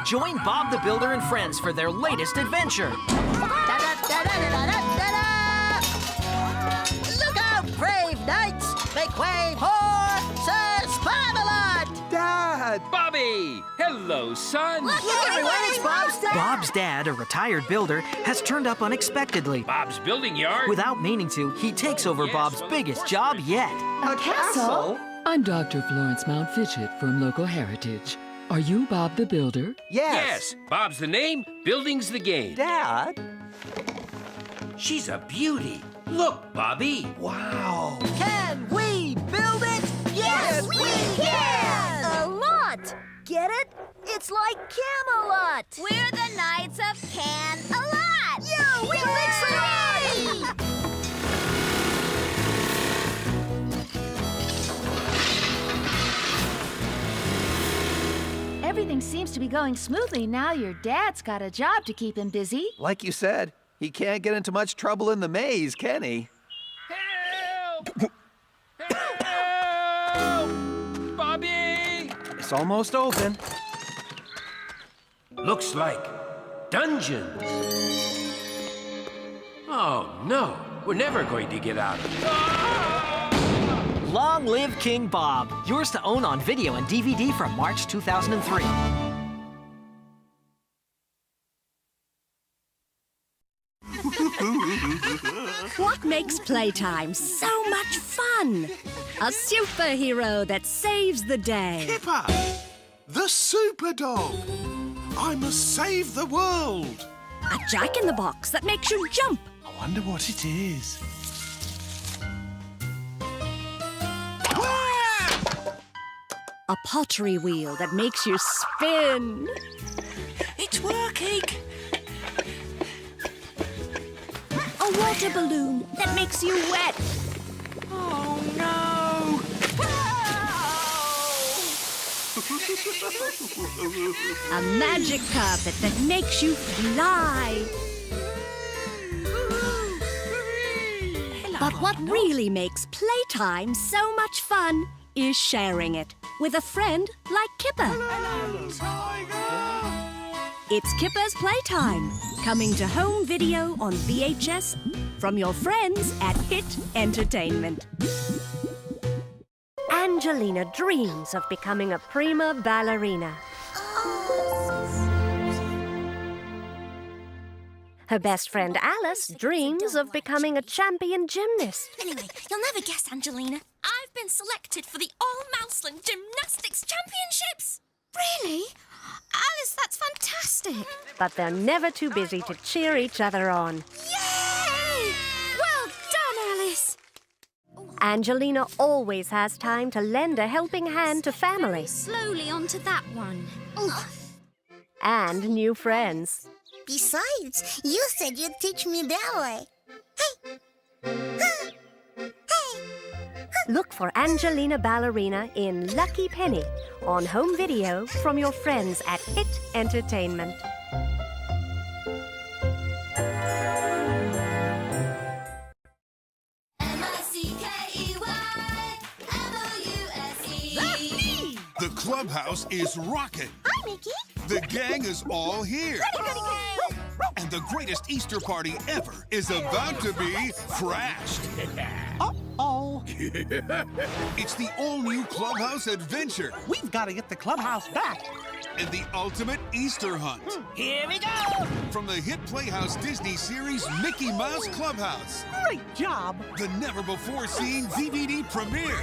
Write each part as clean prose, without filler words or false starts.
Join Bob the Builder and friends for their latest adventure. Look out, brave knights! Make way for Sir Spamalot! Dad! Bobby! Hello, son. Look everyone, it's Bob's dad! Bob's dad, a retired builder, has turned up unexpectedly. Bob's building yard. Without meaning to, he takes over Bob's biggest job yet. A castle? I'm Dr. Florence Mountfitchet from Local Heritage. Are you Bob the Builder? Yes. Bob's the name, building's the game. Dad? She's a beauty. Look, Bobby. Wow. Can we build it? Yes, we can! A lot! Get it? It's like Camelot! We're the Knights of Can-A-Lot! Yeah, we think so! Everything seems to be going smoothly now your dad's got a job to keep him busy. Like you said, he can't get into much trouble in the maze, can he? Help! Help! Bobby! It's almost open. Looks like dungeons. Oh, no. We're never going to get out of it. Long live King Bob. Yours to own on video and DVD from March 2003. What makes playtime so much fun? A superhero that saves the day. Kipper, the super dog. I must save the world. A jack-in-the-box that makes you jump. I wonder what it is. A pottery wheel that makes you spin. It's working. A water balloon that makes you wet. Oh, no. A magic carpet that makes you fly. But what really makes playtime so much fun is sharing it with a friend like Kipper. It's Kipper's Playtime, coming to home video on VHS from your friends at Hit Entertainment. Angelina dreams of becoming a prima ballerina. Her best friend Alice dreams of becoming a champion gymnast. Anyway, you'll never guess, Angelina. I've been selected for the All-Mouseland Gymnastics Championships. Really? Alice, that's fantastic. But they're never too busy to cheer each other on. Yay! Well done, Alice. Angelina always has time to lend a helping hand to family Slowly onto that one. and new friends. Besides, you said you'd teach me ballet. Look for Angelina Ballerina in Lucky Penny on home video from your friends at Hit Entertainment. The Clubhouse is rocking. Hi, Mickey. The gang is all here. And the greatest Easter party ever is about to be crashed. Uh-oh. It's the all-new Clubhouse adventure We've got to get the clubhouse back. and the ultimate Easter hunt. Here we go. From the hit Playhouse Disney series Mickey Mouse Clubhouse, Great job. the never-before-seen DVD premiere.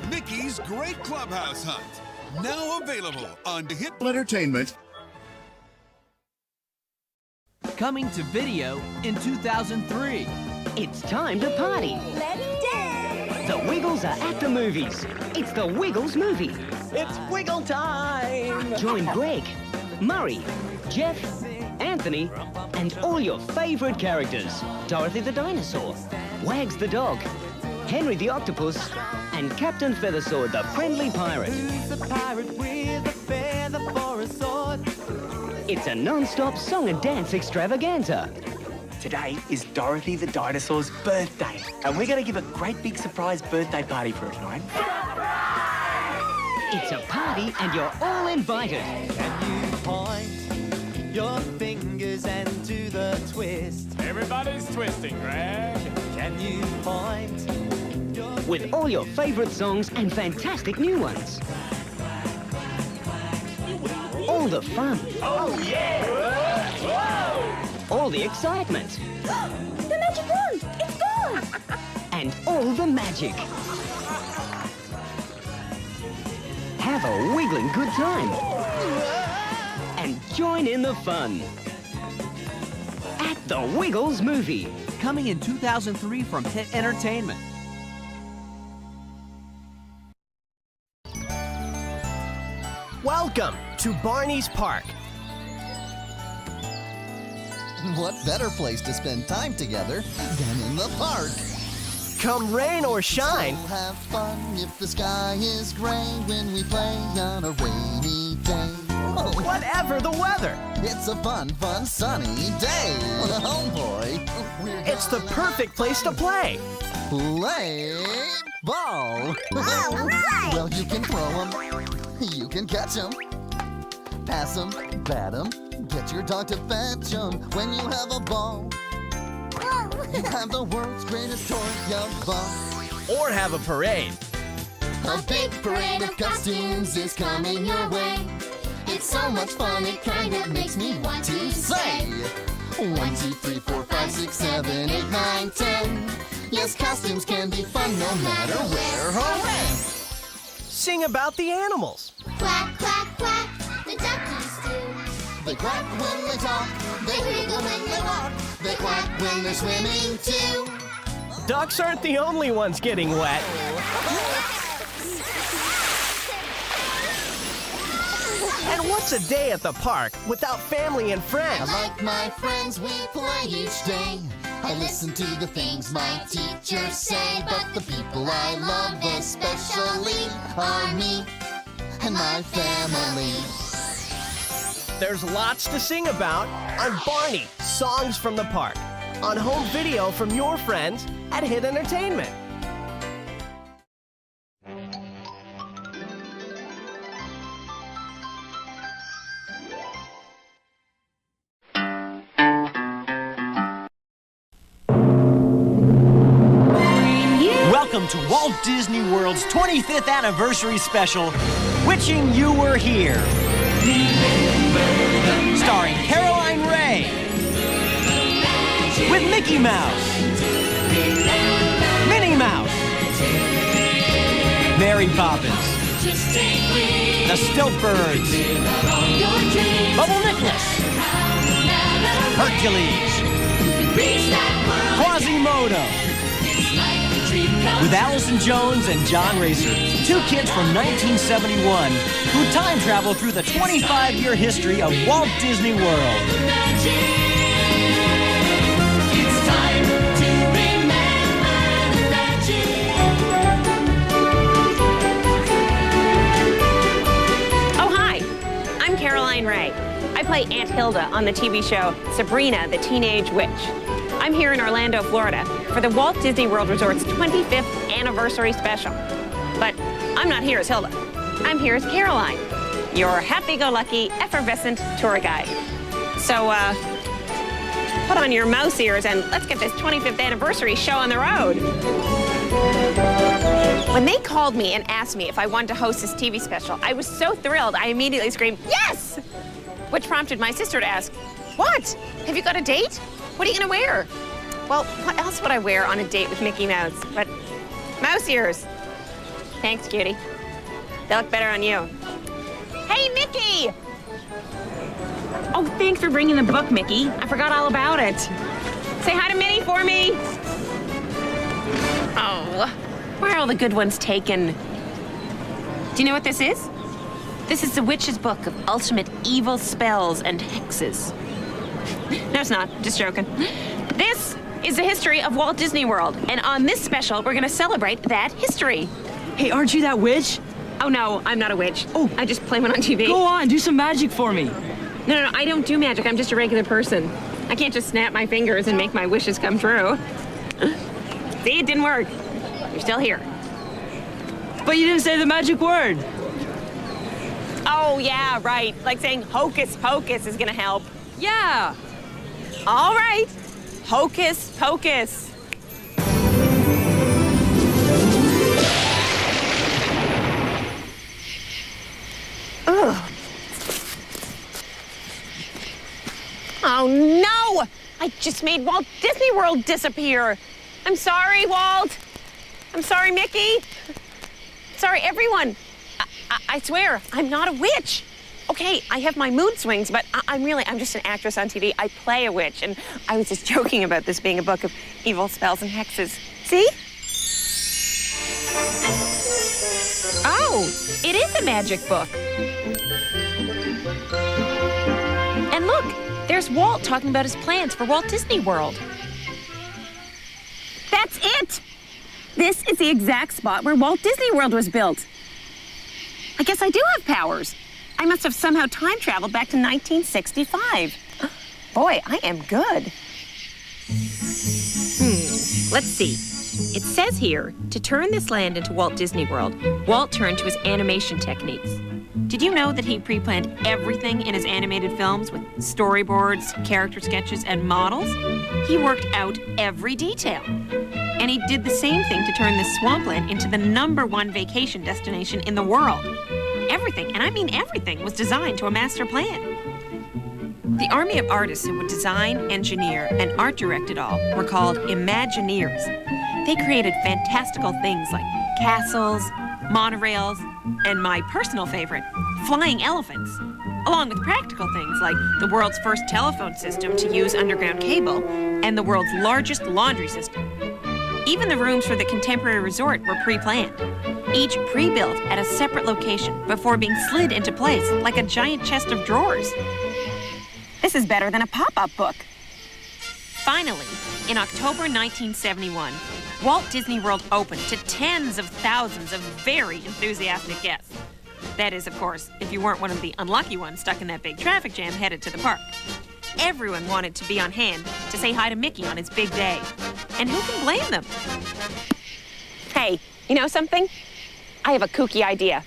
Mickey's Great Clubhouse Hunt. Now available on Hit Entertainment. Coming to video in 2003. It's time to party. Let's dance. The Wiggles are at the movies. It's the Wiggles movie. It's wiggle time. Join Greg, Murray, Jeff, Anthony, and all your favorite characters. Dorothy the dinosaur, Wags the dog, Henry the octopus, and Captain Feathersword the friendly pirate. Who's the pirate with a feather for a sword? It's a non-stop song and dance extravaganza. Today is Dorothy the dinosaur's birthday, and we're going to give a great big surprise birthday party for her tonight. It's a party and you're all invited. Can you point your fingers and do the twist? Everybody's twisting, Greg. Can you point With all your favorite songs and fantastic new ones. All the fun. Oh, yeah! Whoa! All the excitement. The magic wand! It's gone! And all the magic. Have a wiggling good time. And join in the fun. At the Wiggles Movie. Coming in 2003 from Hit Entertainment. Welcome to Barney's Park. What better place to spend time together than in the park? Come rain or shine. So have fun if the sky is gray when we play on a rainy day. Oh. Whatever the weather. It's a fun, sunny day. Oh boy. It's the perfect place to play. Play ball. All right. Well, you can throw 'em. You can catch 'em. Pass 'em, bat 'em. Get your dog to fetch 'em when you have a ball. You have the world's greatest toy of ball. Or have a parade. A big parade of costumes is coming your way. It's so much fun, it kind of makes me want to say 1, 2, 3, 4, 5, 6, 7, 8, 9, 10. Yes, costumes can be fun no matter where or when. Sing about the animals. Quack, quack, quack, the duckies do. They quack when they talk, they wiggle when they walk, they quack when they're swimming too. Ducks aren't the only ones getting wet. And what's a day at the park without family and friends? Like my friends, we play each day. I listen to the things my teachers say, but the people I love especially are me and my family. There's lots to sing about on Barney, Songs from the Park, on home video from your friends at Hit Entertainment. Welcome to Walt Disney World's 25th anniversary special, Wishing You Were Here. Starring Caroline Ray. With Mickey Mouse. Minnie Mouse. Mary Poppins. The Stiltbirds. Bubble Nicholas. Hercules. Quasimodo. With Allison Jones and John Racer, two kids from 1971 who time travel through the 25-year history of Walt Disney World. It's time to remember the magic. Oh, hi. I'm Caroline Ray. I play Aunt Hilda on the TV show Sabrina, the Teenage Witch. I'm here in Orlando, Florida, for the Walt Disney World Resort's 25th anniversary special. But I'm not here as Hilda. I'm here as Caroline, your happy-go-lucky, effervescent tour guide. So, put on your mouse ears and let's get this 25th anniversary show on the road. When they called me and asked me if I wanted to host this TV special, I was so thrilled, I immediately screamed, yes! Which prompted my sister to ask, what? Have you got a date? What are you gonna wear? Well, what else would I wear on a date with Mickey Mouse? But mouse ears. Thanks, cutie. They look better on you. Hey, Mickey! Oh, thanks for bringing the book, Mickey. I forgot all about it. Say hi to Minnie for me. Oh, where are all the good ones taken? Do you know what this is? This is the witch's book of ultimate evil spells and hexes. No, it's not. Just joking. This is the history of Walt Disney World, and on this special, we're gonna celebrate that history. Hey, aren't you that witch? Oh, no, I'm not a witch. Oh, I just play one on TV. Go on, do some magic for me. No, I don't do magic. I'm just a regular person. I can't just snap my fingers and make my wishes come true. See, it didn't work. You're still here. But you didn't say the magic word. Oh, Oh, yeah, right. Like saying hocus pocus is gonna help. Yeah. All right. Hocus pocus. Ugh. Oh, no! I just made Walt Disney World disappear. I'm sorry, Walt. I'm sorry, Mickey. Sorry, everyone. I swear, I'm not a witch. Okay, I have my mood swings, but I'm just an actress on TV. I play a witch, and I was just joking about this being a book of evil spells and hexes. See? Oh, it is a magic book. And look, there's Walt talking about his plans for Walt Disney World. That's it! This is the exact spot where Walt Disney World was built. I guess I do have powers. I must have somehow time traveled back to 1965. Boy, I am good. Let's see. It says here, to turn this land into Walt Disney World, Walt turned to his animation techniques. Did you know that he pre-planned everything in his animated films with storyboards, character sketches, and models? He worked out every detail. And he did the same thing to turn this swampland into the #1 vacation destination in the world. Everything, and I mean everything, was designed to a master plan. The army of artists who would design, engineer, and art direct it all were called Imagineers. They created fantastical things like castles, monorails, and my personal favorite, flying elephants, along with practical things like the world's first telephone system to use underground cable and the world's largest laundry system. Even the rooms for the contemporary resort were pre-planned, each pre-built at a separate location before being slid into place like a giant chest of drawers. This is better than a pop-up book. Finally, in October 1971, Walt Disney World opened to tens of thousands of very enthusiastic guests. That is, of course, if you weren't one of the unlucky ones stuck in that big traffic jam headed to the park. Everyone wanted to be on hand to say hi to Mickey on his big day. And who can blame them? Hey, you know something? I have a kooky idea.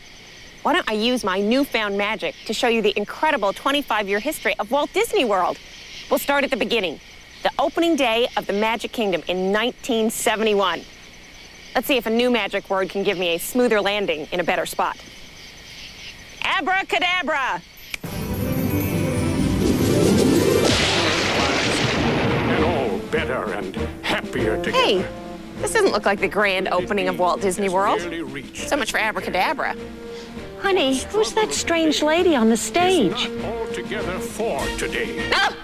Why don't I use my newfound magic to show you the incredible 25-year history of Walt Disney World? We'll start at the beginning, the opening day of the Magic Kingdom in 1971. Let's see if a new magic word can give me a smoother landing in a better spot. Abracadabra! And all better and happier together. Hey, this doesn't look like the grand opening of Walt Disney World. So much for abracadabra. Honey, who's that strange lady on the stage? All together for today. Ah!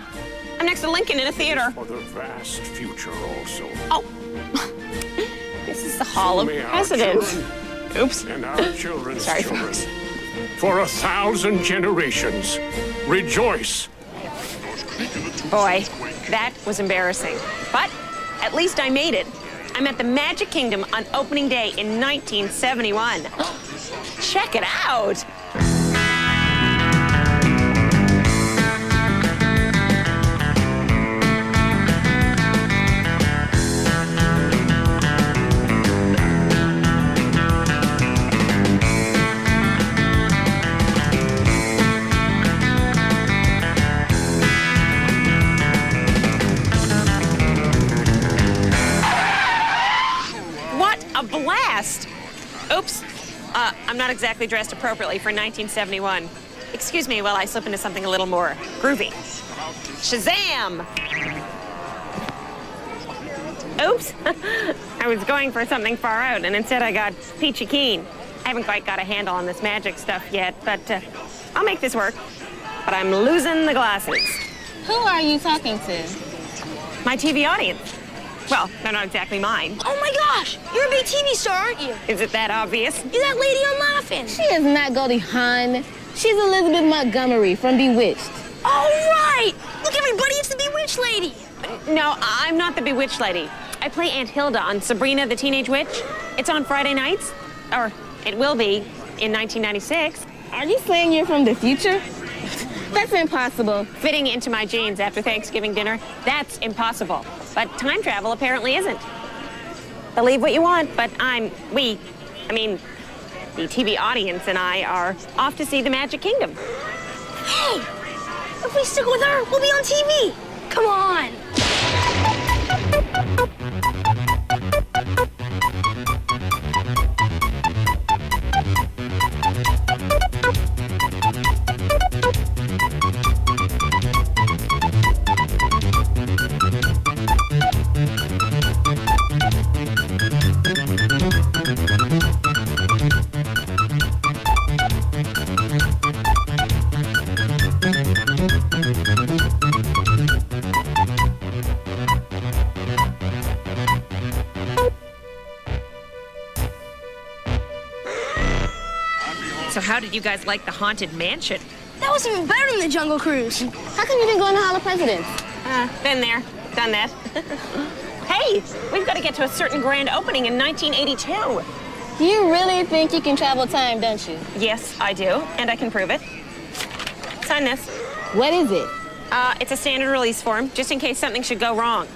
I'm next to Lincoln in a theater. For the vast future also. Oh. This is the Hall of Presidents. Oops. And our children's Sorry, children. folks. For 1,000 generations, rejoice. Boy, that was embarrassing. But at least I made it. I'm at the Magic Kingdom on opening day in 1971. Check it out. A blast! Oops. I'm not exactly dressed appropriately for 1971. Excuse me while I slip into something a little more groovy. Shazam! Oops. I was going for something far out, and instead I got peachy keen. I haven't quite got a handle on this magic stuff yet, but I'll make this work. But I'm losing the glasses. Who are you talking to? My TV audience. Well, they're not exactly mine. Oh my gosh! You're a big TV star, aren't you? Is it that obvious? You're that lady on Laughing. She is not Goldie Hawn. She's Elizabeth Montgomery from Bewitched. All right! Look, everybody, it's the Bewitched lady. No, I'm not the Bewitched lady. I play Aunt Hilda on Sabrina the Teenage Witch. It's on Friday nights, or it will be in 1996. Are you saying you're from the future? That's impossible. Fitting into my jeans after Thanksgiving dinner, that's impossible. But time travel apparently isn't. Believe what you want, but The TV audience and I are off to see the Magic Kingdom. Hey! If we stick with her, we'll be on TV! Come on! So how did you guys like the Haunted Mansion? That was even better than the Jungle Cruise. How come you didn't go in the Hall of Presidents? Been there, done that. Hey, we've got to get to a certain grand opening in 1982. You really think you can travel time, don't you? Yes, I do, and I can prove it. Sign this. What is it? It's a standard release form, just in case something should go wrong.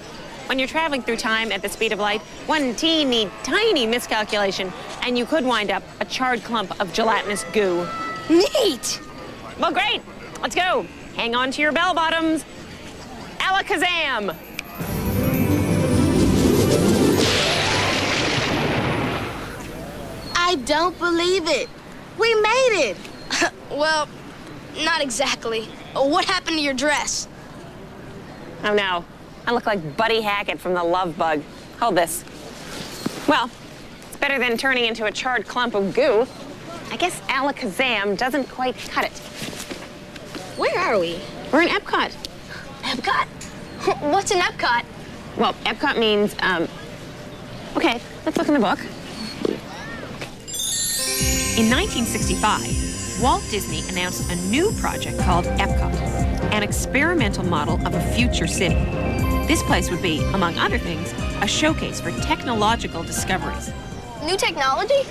When you're traveling through time at the speed of light, one teeny, tiny miscalculation, and you could wind up a charred clump of gelatinous goo. Neat! Well, great. Let's go. Hang on to your bell bottoms. Alakazam! I don't believe it. We made it. Well, not exactly. What happened to your dress? Oh, no. I look like Buddy Hackett from The Love Bug. Hold this. Well, it's better than turning into a charred clump of goo. I guess Alakazam doesn't quite cut it. Where are we? We're in Epcot. Epcot? What's an Epcot? Well, Epcot means, okay, let's look in the book. In 1965, Walt Disney announced a new project called Epcot, an experimental model of a future city. This place would be, among other things, a showcase for technological discoveries. New technology?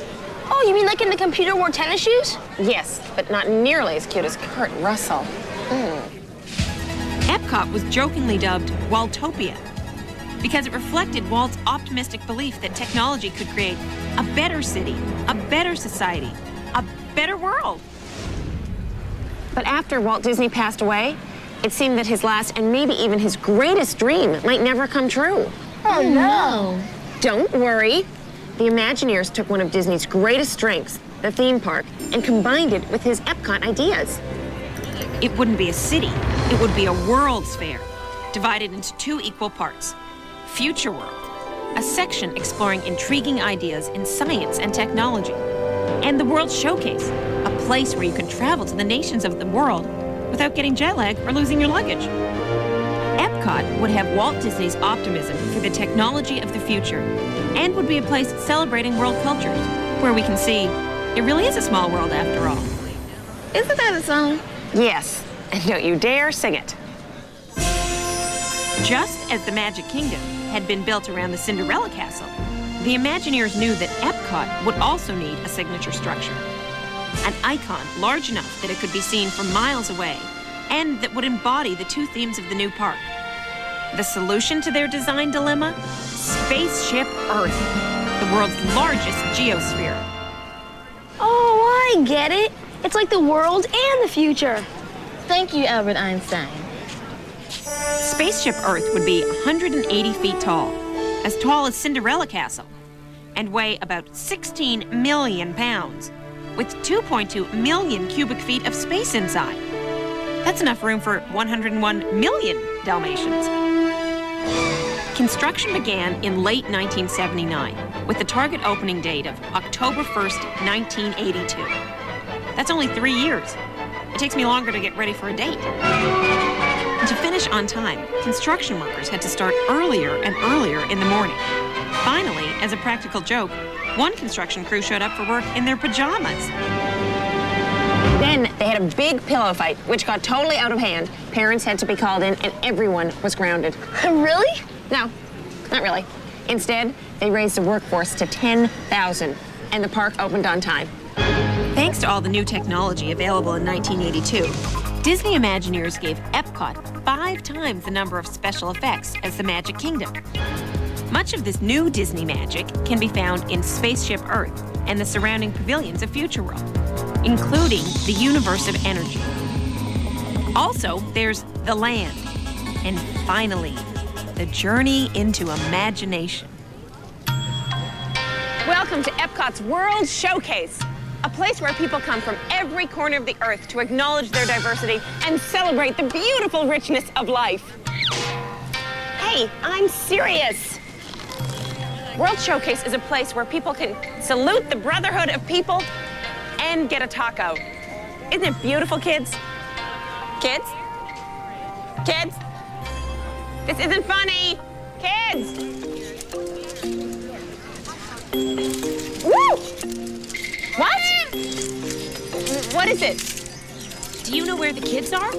Oh, you mean like in the computer wore tennis shoes? Yes, but not nearly as cute as Kurt Russell. Epcot was jokingly dubbed Waltopia because it reflected Walt's optimistic belief that technology could create a better city, a better society, a better world. But after Walt Disney passed away, it seemed that his last and maybe even his greatest dream might never come true. Oh, no. Don't worry. The Imagineers took one of Disney's greatest strengths, the theme park, and combined it with his Epcot ideas. It wouldn't be a city. It would be a World's Fair, divided into two equal parts. Future World, a section exploring intriguing ideas in science and technology. And the World Showcase, a place where you can travel to the nations of the world without getting jet lag or losing your luggage. Epcot would have Walt Disney's optimism for the technology of the future and would be a place celebrating world cultures, where we can see it really is a small world after all. Isn't that a song? Yes, and don't you dare sing it. Just as the Magic Kingdom had been built around the Cinderella Castle, the Imagineers knew that Epcot would also need a signature structure. An icon large enough that it could be seen from miles away and that would embody the two themes of the new park. The solution to their design dilemma? Spaceship Earth, the world's largest geosphere. Oh, I get it. It's like the world and the future. Thank you, Albert Einstein. Spaceship Earth would be 180 feet tall as Cinderella Castle, and weigh about 16 million pounds, with 2.2 million cubic feet of space inside. That's enough room for 101 million Dalmatians. Construction began in late 1979, with the target opening date of October 1st, 1982. That's only 3 years. It takes me longer to get ready for a date. And to finish on time, construction workers had to start earlier and earlier in the morning. Finally, as a practical joke, one construction crew showed up for work in their pajamas. Then they had a big pillow fight, which got totally out of hand. Parents had to be called in, and everyone was grounded. Really? No, not really. Instead, they raised the workforce to 10,000, and the park opened on time. Thanks to all the new technology available in 1982, Disney Imagineers gave Epcot 5 times the number of special effects as the Magic Kingdom. Much of this new Disney magic can be found in Spaceship Earth and the surrounding pavilions of Future World, including the Universe of Energy. Also, there's the land. And finally, the journey into imagination. Welcome to Epcot's World Showcase, a place where people come from every corner of the Earth to acknowledge their diversity and celebrate the beautiful richness of life. Hey, I'm serious. World Showcase is a place where people can salute the brotherhood of people and get a taco. Isn't it beautiful, kids? Kids? Kids? This isn't funny. Kids! Woo! What? What is it? Do you know where the kids are?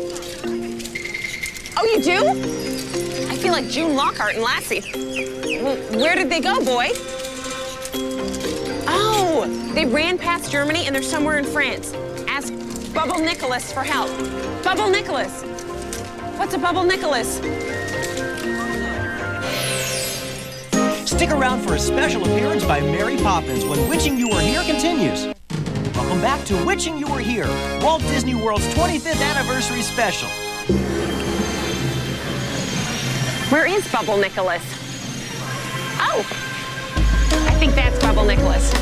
Oh, you do? I feel like June Lockhart and Lassie. Well, where did they go, boy? Oh, they ran past Germany and they're somewhere in France. Ask Bubble Nicholas for help. Bubble Nicholas. What's a Bubble Nicholas? Stick around for a special appearance by Mary Poppins when Witching You Were Here continues. Welcome back to Witching You Were Here, Walt Disney World's 25th anniversary special. Where is Bubble Nicholas? Oh, I think that's Bubble Nicholas.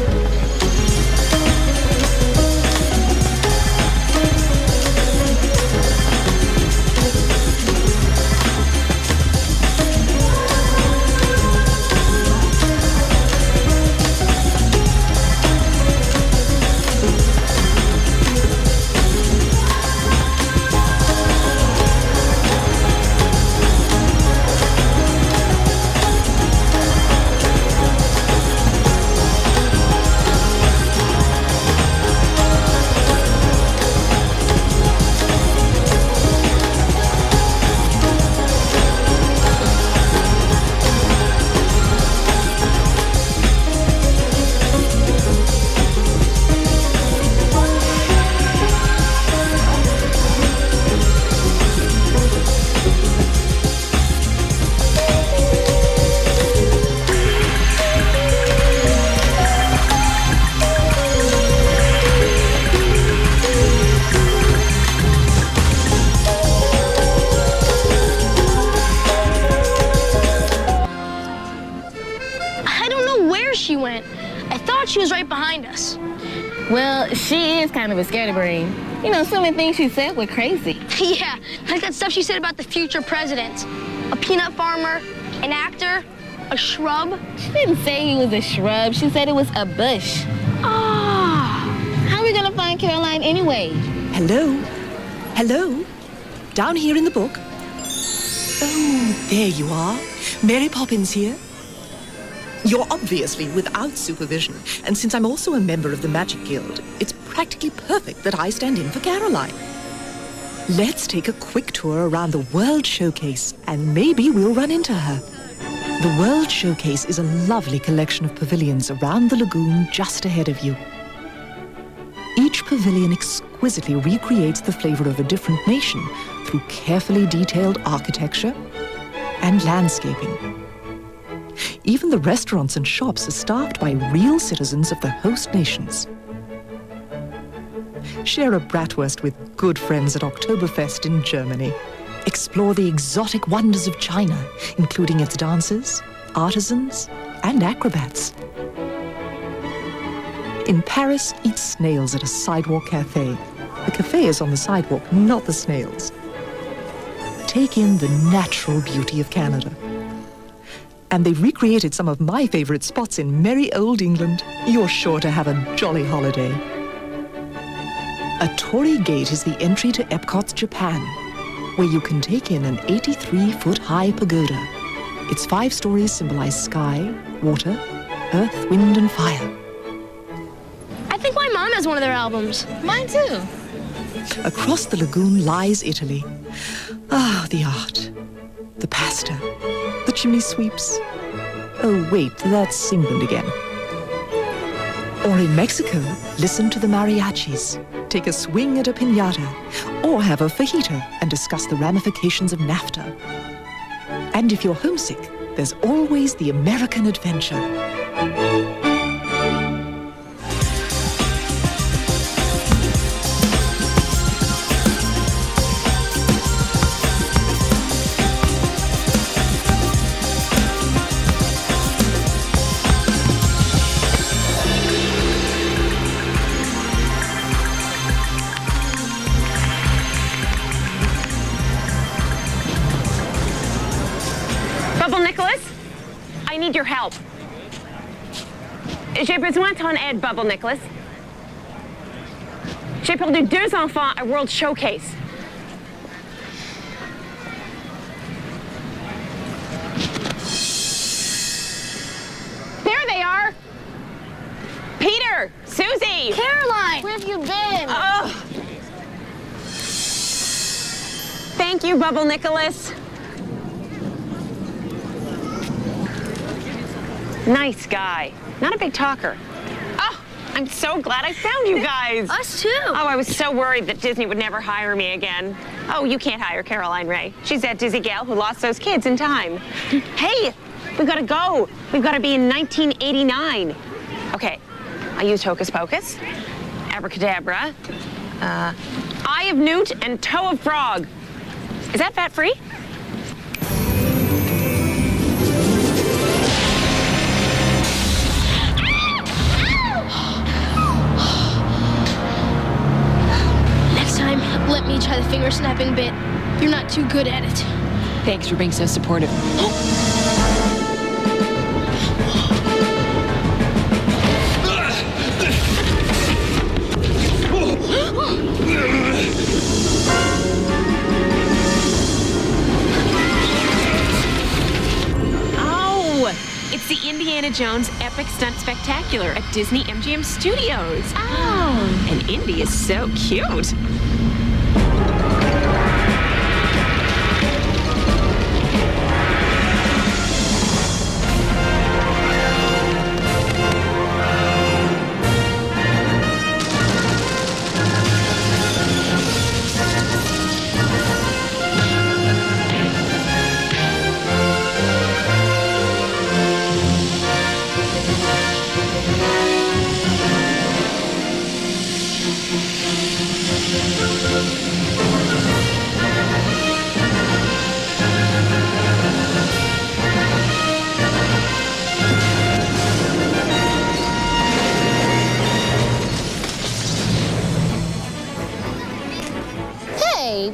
She was right behind us. Well, she is kind of a scatterbrain. You know, some of the things she said were crazy. Yeah, like that stuff she said about the future president. A peanut farmer, an actor, a shrub. She didn't say he was a shrub. She said it was a bush. Ah. How are we gonna find Caroline anyway? Hello? Hello? Down here in the book? Oh, there you are. Mary Poppins here. You're obviously without supervision, and since I'm also a member of the Magic Guild, it's practically perfect that I stand in for Caroline. Let's take a quick tour around the World Showcase, and maybe we'll run into her. The World Showcase is a lovely collection of pavilions around the lagoon just ahead of you. Each pavilion exquisitely recreates the flavor of a different nation through carefully detailed architecture and landscaping. Even the restaurants and shops are staffed by real citizens of the host nations. Share a bratwurst with good friends at Oktoberfest in Germany. Explore the exotic wonders of China, including its dancers, artisans, and acrobats. In Paris, eat snails at a sidewalk cafe. The cafe is on the sidewalk, not the snails. Take in the natural beauty of Canada. And they've recreated some of my favorite spots in merry old England. You're sure to have a jolly holiday. A torii gate is the entry to Epcot's Japan, where you can take in an 83-foot-high pagoda. Its 5 stories symbolize sky, water, earth, wind, and fire. I think my mom has one of their albums. Mine too. Across the lagoon lies Italy. Ah, the art, the pasta, the chimney sweeps. Oh, wait, that's England again. Or in Mexico, listen to the mariachis, take a swing at a piñata, or have a fajita and discuss the ramifications of NAFTA. And if you're homesick, there's always the American adventure. Your help. J'ai besoin de ton aide, Bubble Nicholas. J'ai perdu 2 enfants à World Showcase. There they are. Peter, Susie. Caroline, where have you been? Oh. Thank you, Bubble Nicholas. Nice guy. Not a big talker. Oh, I'm so glad I found you guys. Us too. Oh, I was so worried that Disney would never hire me again. Oh, you can't hire Caroline Ray. She's that dizzy gal who lost those kids in time. Hey, we've got to go. We've got to be in 1989. Okay, I used Hocus Pocus, Abracadabra, Eye of Newt, and Toe of Frog. Is that fat-free? Let me try the finger snapping bit. You're not too good at it. Thanks for being so supportive. Oh, it's the Indiana Jones Epic Stunt Spectacular at Disney MGM Studios. Oh. And Indy is so cute.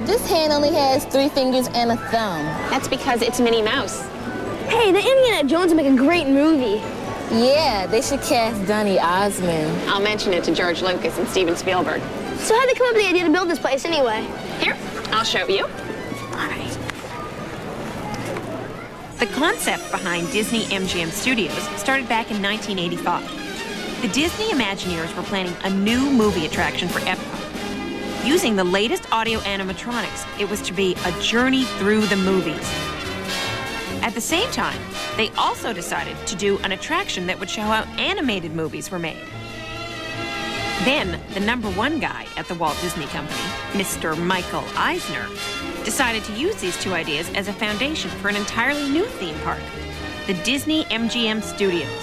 This hand only has 3 fingers and a thumb. That's because it's Minnie Mouse. Hey, the Indiana Jones would make a great movie. Yeah, they should cast Donny Osmond. I'll mention it to George Lucas and Steven Spielberg. So how'd they come up with the idea to build this place anyway? Here, I'll show you. All right. The concept behind Disney MGM Studios started back in 1985. The Disney Imagineers were planning a new movie attraction for Epcot. Using the latest audio animatronics, it was to be a journey through the movies. At the same time, they also decided to do an attraction that would show how animated movies were made. Then, the #1 guy at the Walt Disney Company, Mr. Michael Eisner, decided to use these 2 ideas as a foundation for an entirely new theme park, the Disney MGM Studios.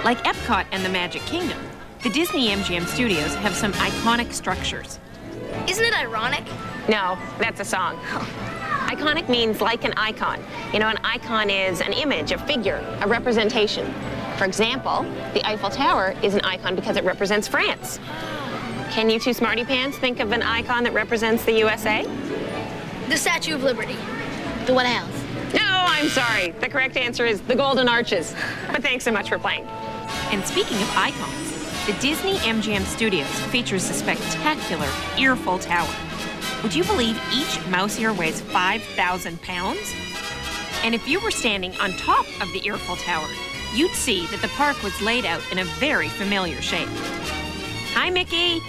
Like Epcot and the Magic Kingdom, the Disney MGM Studios have some iconic structures. Isn't it ironic? No, that's a song. Iconic means like an icon. You know, an icon is an image, a figure, a representation. For example, the Eiffel Tower is an icon because it represents France. Can you 2 smarty pants think of an icon that represents the USA? The Statue of Liberty. The White House. No, I'm sorry. The correct answer is the Golden Arches. But thanks so much for playing. And speaking of icons, the Disney MGM Studios features the spectacular Earful Tower. Would you believe each mouse ear weighs 5,000 pounds? And if you were standing on top of the Earful Tower, you'd see that the park was laid out in a very familiar shape. Hi, Mickey!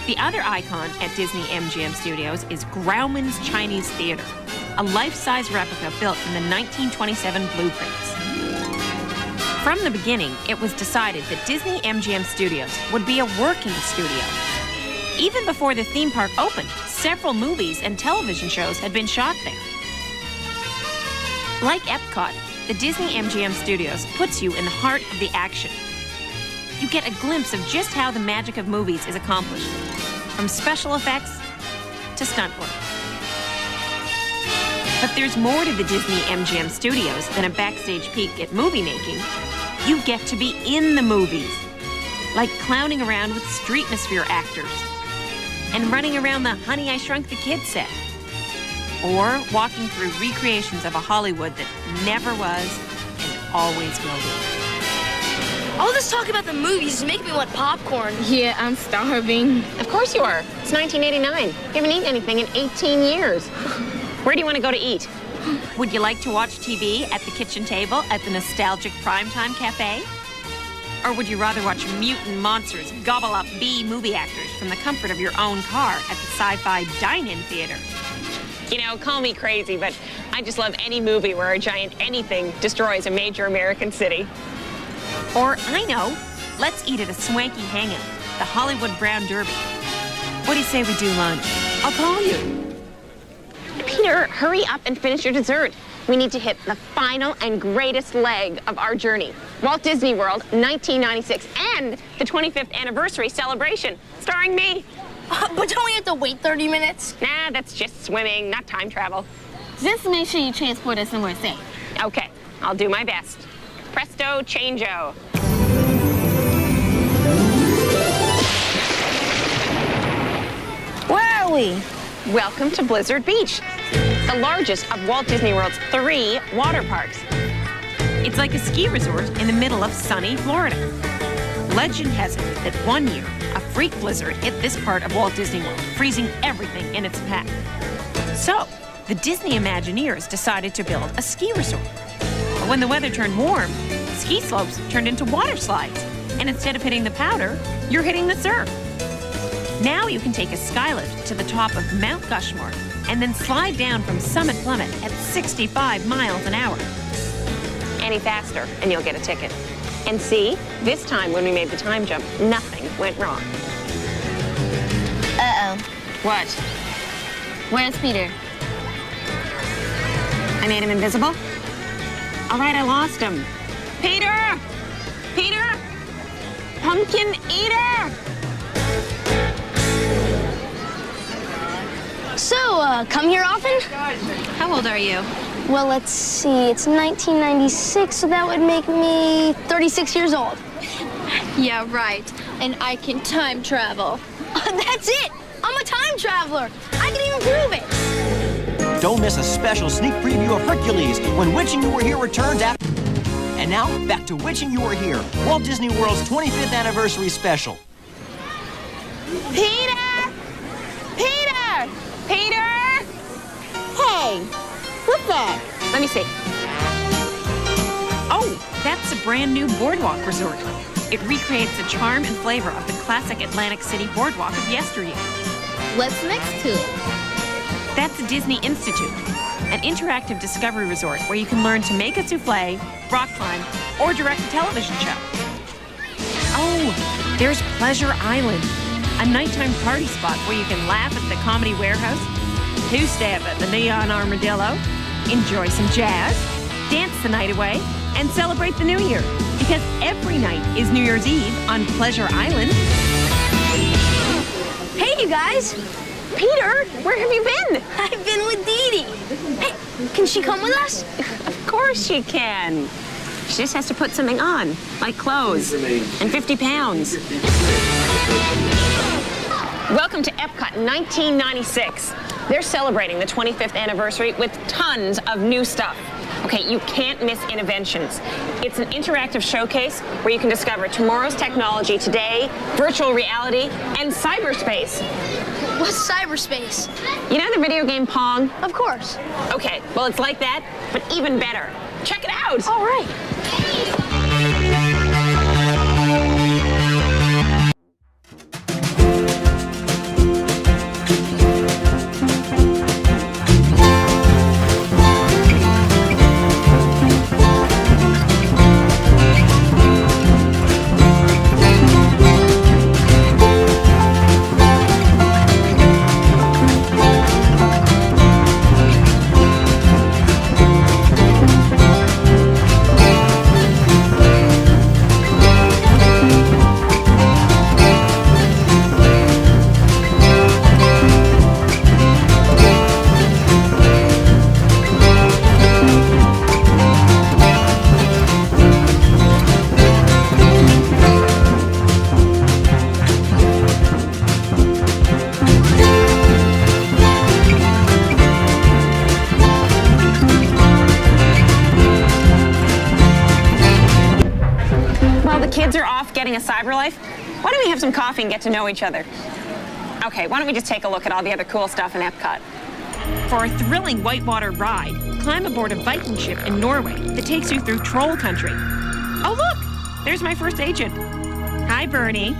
The other icon at Disney MGM Studios is Grauman's Chinese Theater, a life-size replica built from the 1927 blueprints. From the beginning, it was decided that Disney MGM Studios would be a working studio. Even before the theme park opened, several movies and television shows had been shot there. Like Epcot, the Disney MGM Studios puts you in the heart of the action. You get a glimpse of just how the magic of movies is accomplished, from special effects to stunt work. But there's more to the Disney MGM Studios than a backstage peek at movie making. You get to be in the movies, like clowning around with streetmosphere actors and running around the Honey, I Shrunk the Kids set, or walking through recreations of a Hollywood that never was and always will be. All this talk about the movies is making me want popcorn. Yeah, I'm starving. Of course you are. It's 1989. You haven't eaten anything in 18 years. Where do you want to go to eat? Would you like to watch TV at the kitchen table at the nostalgic Primetime Cafe? Or would you rather watch mutant monsters gobble up B movie actors from the comfort of your own car at the Sci-Fi Dine-In Theater? You know, call me crazy, but I just love any movie where a giant anything destroys a major American city. Or, I know, let's eat at a swanky hangout, the Hollywood Brown Derby. What do you say we do lunch? I'll call you. Peter, hurry up and finish your dessert. We need to hit the final and greatest leg of our journey. Walt Disney World, 1996, and the 25th anniversary celebration, starring me. But don't we have to wait 30 minutes? Nah, that's just swimming, not time travel. Just make sure you transport us somewhere safe. Okay, I'll do my best. Presto changeo. Where are we? Welcome to Blizzard Beach, the largest of Walt Disney World's 3 water parks. It's like a ski resort in the middle of sunny Florida. Legend has it that one year, a freak blizzard hit this part of Walt Disney World, freezing everything in its path. So, the Disney Imagineers decided to build a ski resort. But when the weather turned warm, ski slopes turned into water slides, and instead of hitting the powder, you're hitting the surf. Now you can take a skylift to the top of Mount Gushmore and then slide down from Summit Plummet at 65 miles an hour. Any faster, and you'll get a ticket. And see, this time when we made the time jump, nothing went wrong. Uh-oh. What? Where's Peter? I made him invisible? All right, I lost him. Peter! Peter! Pumpkin eater! So, come here often? How old are you? Well, let's see. It's 1996, so that would make me 36 years old. Yeah, right. And I can time travel. That's it! I'm a time traveler! I can even prove it! Don't miss a special sneak preview of Hercules when Witching You Were Here returns after... And now, back to Witching You Were Here, Walt Disney World's 25th anniversary special. Peter! Peter! Peter! Hey, what's that? Let me see. Oh, that's a brand new boardwalk resort. It recreates the charm and flavor of the classic Atlantic City boardwalk of yesteryear. What's next to it? That's the Disney Institute, an interactive discovery resort where you can learn to make a souffle, rock climb, or direct a television show. Oh, there's Pleasure Island, a nighttime party spot where you can laugh at the Comedy Warehouse, two-step at the Neon Armadillo, enjoy some jazz, dance the night away, and celebrate the New Year. Because every night is New Year's Eve on Pleasure Island. Hey, you guys! Peter, where have you been? I've been with Dee Dee. Hey, can she come with us? Of course she can. She just has to put something on, like clothes, and 50 pounds. Welcome to Epcot 1996. They're celebrating the 25th anniversary with tons of new stuff. Okay, you can't miss Innoventions. It's an interactive showcase where you can discover tomorrow's technology today, virtual reality, and cyberspace. What's cyberspace? You know the video game Pong? Of course. Okay, well, it's like that, but even better. Check it out! All right. off getting a cyber life, why don't we have some coffee and get to know each other? Okay, why don't we just take a look at all the other cool stuff in Epcot? For a thrilling whitewater ride, climb aboard a Viking ship in Norway that takes you through Troll Country. Oh, look! There's my first agent. Hi, Bernie.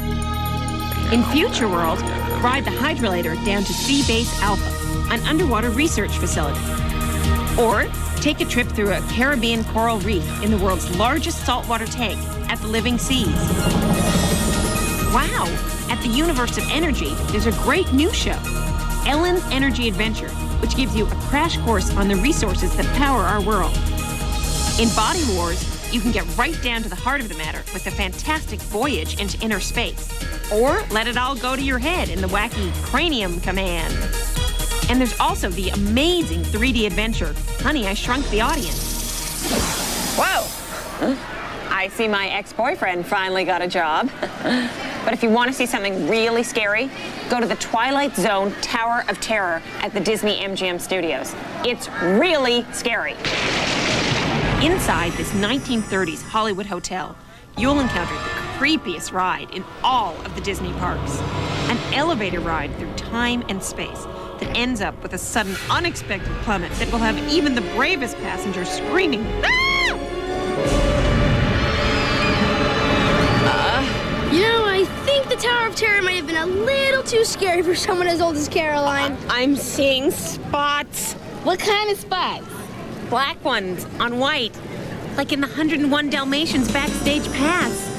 In Future World, ride the Hydrolator down to Sea Base Alpha, an underwater research facility. Or take a trip through a Caribbean coral reef in the world's largest saltwater tank at the Living Seas. Wow! At the Universe of Energy, there's a great new show, Ellen's Energy Adventure, which gives you a crash course on the resources that power our world. In Body Wars, you can get right down to the heart of the matter with a fantastic voyage into inner space. Or let it all go to your head in the wacky Cranium Command. And there's also the amazing 3D adventure, Honey, I Shrunk the Audience. Whoa! I see my ex-boyfriend finally got a job. But if you want to see something really scary, go to the Twilight Zone Tower of Terror at the Disney MGM Studios. It's really scary. Inside this 1930s Hollywood hotel, you'll encounter the creepiest ride in all of the Disney parks. An elevator ride through time and space that ends up with a sudden, unexpected plummet that will have even the bravest passenger screaming, "Ah!" You know, I think the Tower of Terror might have been a little too scary for someone as old as Caroline. I'm seeing spots. What kind of spots? Black ones on white, like in the 101 Dalmatians backstage pass.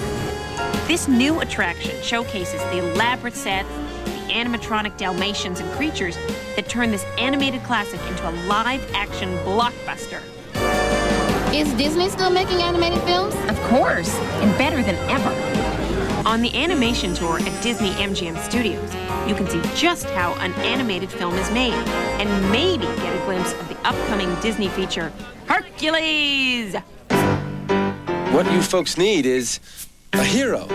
This new attraction showcases the elaborate sets, the animatronic Dalmatians and creatures that turn this animated classic into a live-action blockbuster. Is Disney still making animated films? Of course, and better than ever. On the animation tour at Disney MGM Studios, you can see just how an animated film is made and maybe get a glimpse of the upcoming Disney feature, Hercules! What you folks need is a hero.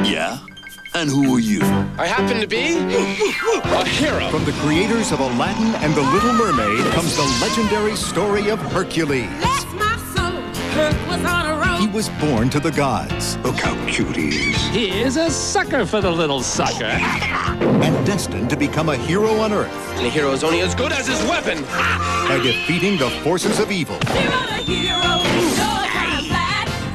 Yeah? And who are you? I happen to be a hero. From the creators of Aladdin and The Little Mermaid comes the legendary story of Hercules. Bless my soul, Herc was on a roll. He was born to the gods. Look how cute he is. He is a sucker for the little sucker. And destined to become a hero on Earth. And a hero is only as good as his weapon. By defeating the forces of evil. Zero to hero,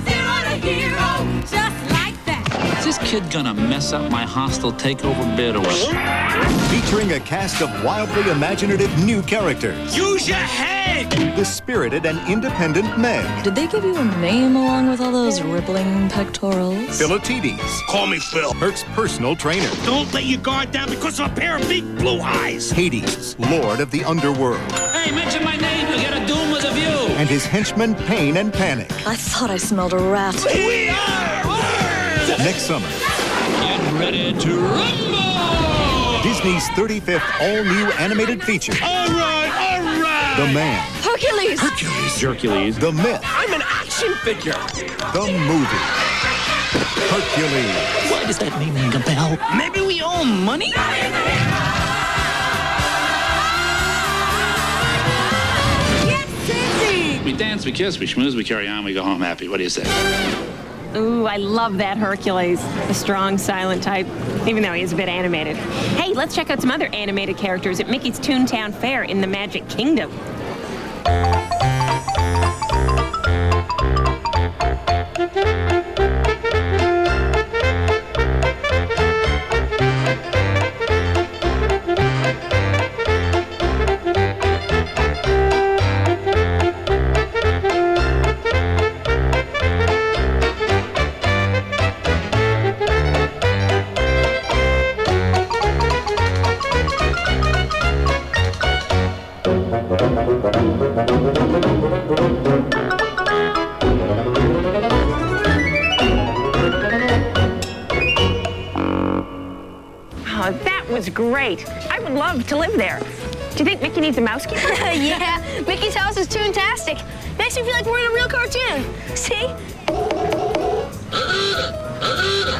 zero to hero, just like that. Is this kid gonna mess up my hostile takeover bid or what? Featuring a cast of wildly imaginative new characters. Use your head! The spirited and independent Meg. Did they give you a name along with all those rippling pectorals? Philatides. Call me Phil. Herc's personal trainer. Don't let your guard down because of a pair of big blue eyes. Hades, Lord of the Underworld. Hey, mention my name, you'll get a doom with a view. And his henchmen Pain and Panic. I thought I smelled a rat. We are words! Next summer. Get ready to rumble! Disney's 35th all-new animated feature. All right, all right! The Man. Hercules! Hercules. The Myth. I'm an action figure. The Movie. Hercules. Why does that name ring a bell? Maybe we owe him money? Yes, Cindy! We dance, we kiss, we schmooze, we carry on, we go home happy. What do you say? Ooh, I love that Hercules. The strong, silent type, even though he's a bit animated. Hey, let's check out some other animated characters at Mickey's Toontown Fair in the Magic Kingdom. Oh, that was great. I would love to live there. Do you think Mickey needs a mousekeeper? Yeah, Mickey's house is toontastic. Makes me feel like we're in a real cartoon. See?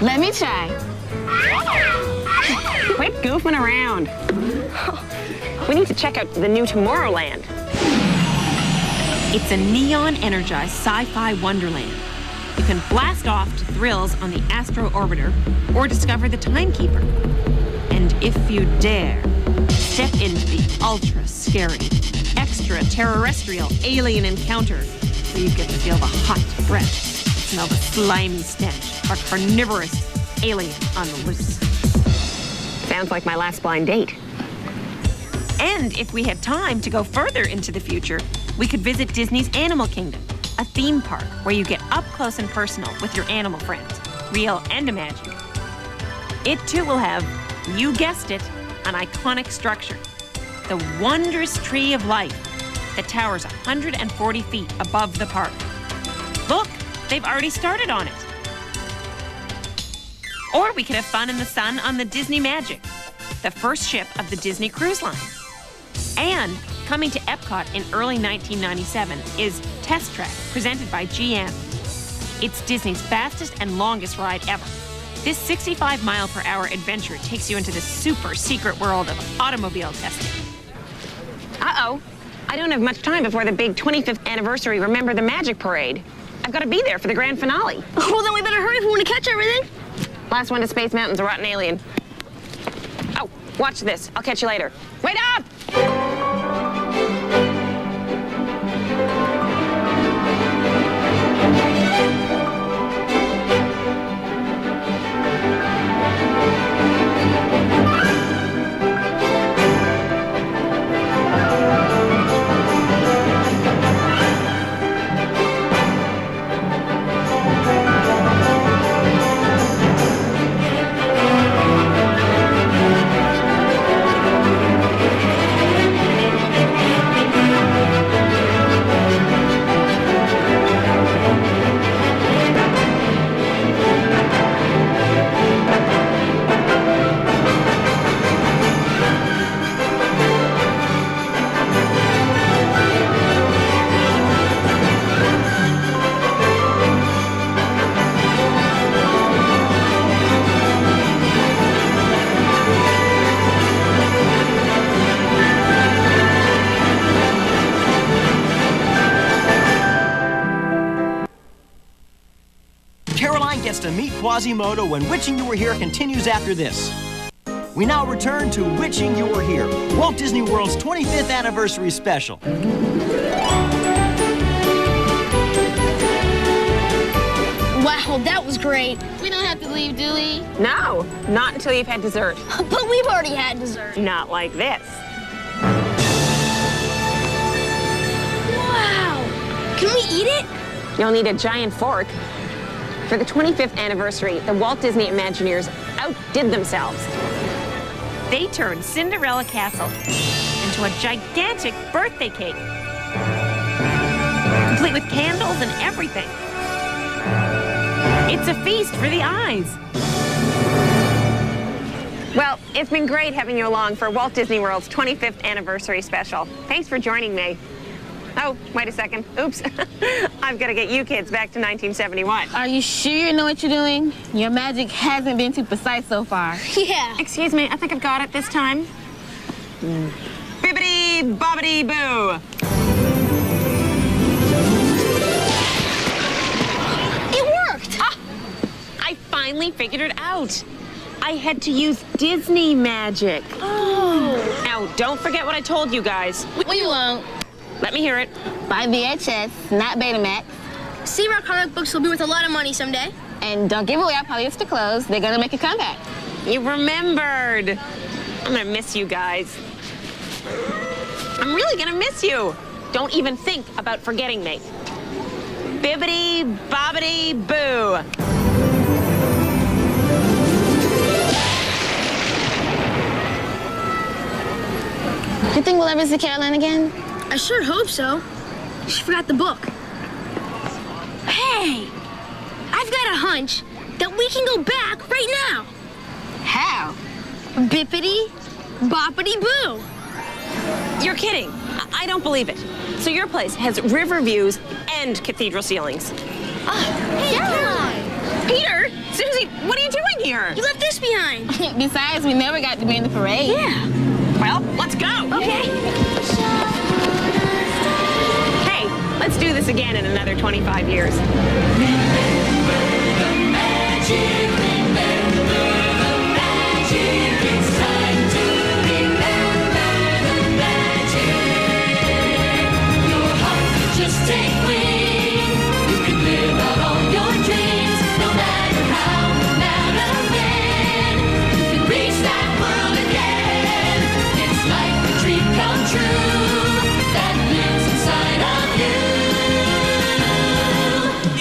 Let me try. Quit goofing around. We need to check out the new Tomorrowland. It's a neon-energized sci-fi wonderland. you can blast off to thrills on the Astro Orbiter or discover the Timekeeper. And if you dare, step into the ultra-scary, extraterrestrial alien encounter where you get to feel the hot breath, smell the slimy stench of a carnivorous alien on the loose. Sounds like my last blind date. And if we had time to go further into the future, we could visit Disney's Animal Kingdom, a theme park where you get up close and personal with your animal friends, real and imagined. It too will have, you guessed it, an iconic structure, the wondrous Tree of Life that towers 140 feet above the park. Look, they've already started on it. Or we could have fun in the sun on the Disney Magic, the first ship of the Disney Cruise Line. And coming to Epcot in early 1997 is Test Track, presented by GM. It's Disney's fastest and longest ride ever. This 65-mile-per-hour adventure takes you into the super secret world of automobile testing. Uh-oh. I don't have much time before the big 25th anniversary Remember the Magic parade. I've got to be there for the grand finale. Well, then we better hurry if we want to catch everything. Last one to Space Mountain's a rotten alien. Oh, watch this. I'll catch you later. Wait up! Gets to meet Quasimodo when Witching You Were Here continues after this. We now return to Witching You Were Here, Walt Disney World's 25th anniversary special. Wow, that was great. We don't have to leave, do we? No, not until you've had dessert. But we've already had dessert. Not like this. Wow. Can we eat it? You'll need a giant fork. For the 25th anniversary, the Walt Disney Imagineers outdid themselves. They turned Cinderella Castle into a gigantic birthday cake, complete with candles and everything. It's a feast for the eyes. Well, it's been great having you along for Walt Disney World's 25th anniversary special. Thanks for joining me. Oh, wait a second. Oops. I've got to get you kids back to 1971. Are you sure you know what you're doing? Your magic hasn't been too precise so far. Yeah. Excuse me, I think I've got it this time. Bibbidi bobbidi boo. It worked! Ah, I finally figured it out. I had to use Disney magic. Oh. Now, don't forget what I told you guys. We won't. Let me hear it. Buy VHS, not Betamax. See, our comic books will be worth a lot of money someday. And don't give away our polyester clothes. They're gonna make a comeback. You remembered. I'm gonna miss you guys. I'm really gonna miss you. Don't even think about forgetting me. Bibbidi bobbidi boo. You think we'll ever see Caroline again? I sure hope so. She forgot the book. Hey! I've got a hunch that we can go back right now. How? Bippity boppity boo. You're kidding. I don't believe it. So your place has river views and cathedral ceilings. Hey, Caroline! Peter! Susie, what are you doing here? You left this behind. Besides, we never got to be in the parade. Yeah. Well, let's go. Okay. Hey, let's do this again in another 25 years. magic, remember the magic. It's time to remember the magic. Your heart can just take wing. You can live out all your dreams, no matter how, no matter when. You can reach that world again. It's like a dream come true that lives inside of you.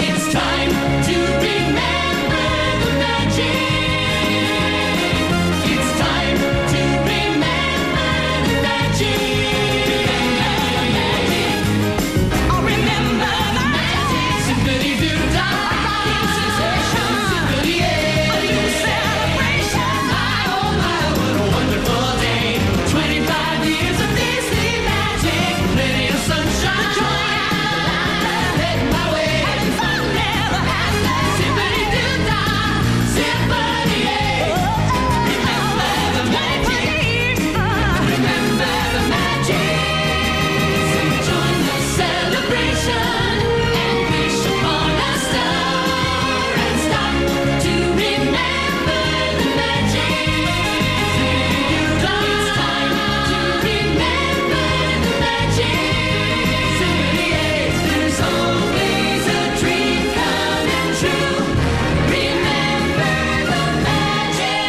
It's time to remember the magic. It's time to remember the magic. Oh, remember the magic. Zippity-doo-dah. New sensation. Zippity-yay. A new celebration. My, oh my, what a wonderful day. 25 years of Disney magic. Plenty of sunshine, joy, and laughter. Heading my way. Having fun never after. Zippity-doo-dah. Zippity-yay. Remember the magic. Remember the magic. So join the celebration and wish upon a star and stop to remember the magic. Zippity-doo-dah. It's time to remember the magic. Zippity-yay. There's always a dream coming true. Remember the magic.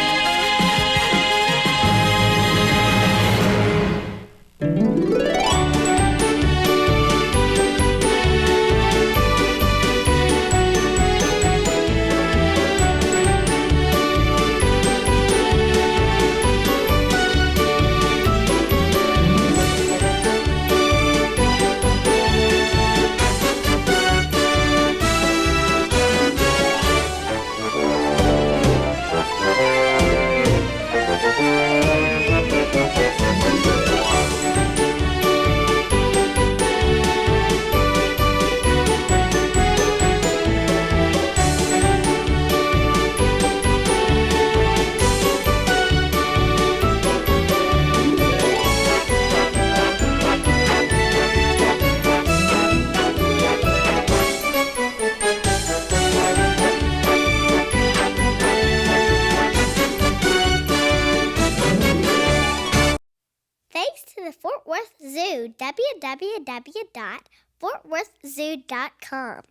Thanks to the Fort Worth Zoo, www.fortworthzoo.com.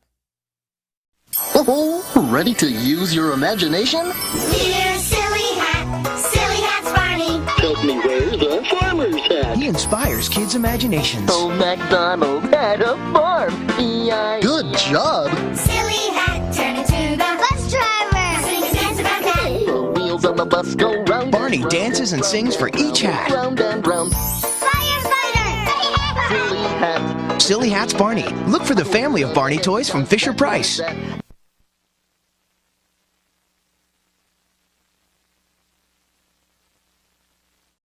Oh, ready to use your imagination? Dear Silly Hat, Silly Hat's Barney. Help me raise a farmer's hat. He inspires kids' imaginations. Old MacDonald had a farm. E-I. Good job. Silly Hat, turn into the bus driver. Sing and dance about that. The wheels on the bus go round. Barney dances and sings for each hat. Round and round. Firefighter. Silly Hat. Silly Hat's Barney. Look for the family of Barney toys from Fisher-Price.